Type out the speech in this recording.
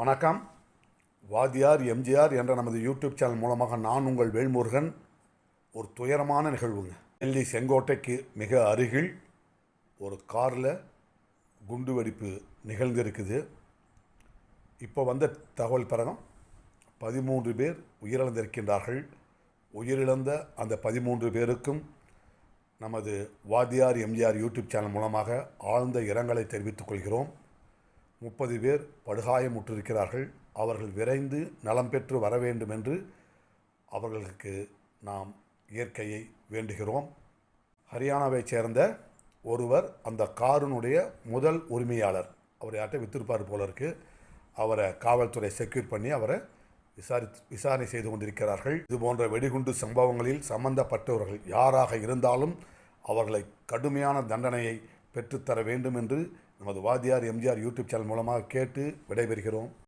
வணக்கம். வாத்தியார் எம்ஜிஆர் என்ற நமது யூடியூப் சேனல் மூலமாக நான் உங்கள் வேல்முருகன். ஒரு துயரமான நிகழ்வுங்க. டெல்லி செங்கோட்டைக்கு மிக அருகில் ஒரு காரில் குண்டு வெடிப்பு நிகழ்ந்திருக்குது. இப்போ வந்த தகவல் பிரகாரம் 13 பேர் உயிரிழந்திருக்கின்றார்கள். உயிரிழந்த அந்த 13 பேருக்கும் நமது வாத்தியார் எம்ஜிஆர் யூடியூப் சேனல் மூலமாக ஆழ்ந்த இரங்கலை தெரிவித்துக் கொள்கிறோம். 30 பேர் படுகாயமுற்றிருக்கிறார்கள். அவர்கள் விரைந்து நலம் பெற்று வர வேண்டும் என்று அவர்களுக்கு நாம் இயற்கையை வேண்டுகிறோம். ஹரியானாவைச் சேர்ந்த ஒருவர் அந்த காரினுடைய முதல் உரிமையாளர். அவர் யார்கிட்ட வித்திருப்பார் போல இருக்கு. அவரை காவல்துறை செக்யூர் பண்ணி அவரை விசாரணை செய்து கொண்டிருக்கிறார்கள். இதுபோன்ற வெடிகுண்டு சம்பவங்களில் சம்பந்தப்பட்டவர்கள் யாராக இருந்தாலும் அவர்களை கடுமையான தண்டனையை பெற்றுத்தர வேண்டும் என்று நமது வாத்தியார் எம்ஜிஆர் யூடியூப் சேனல் மூலமாக கேட்டு விடைபெறுகிறோம்.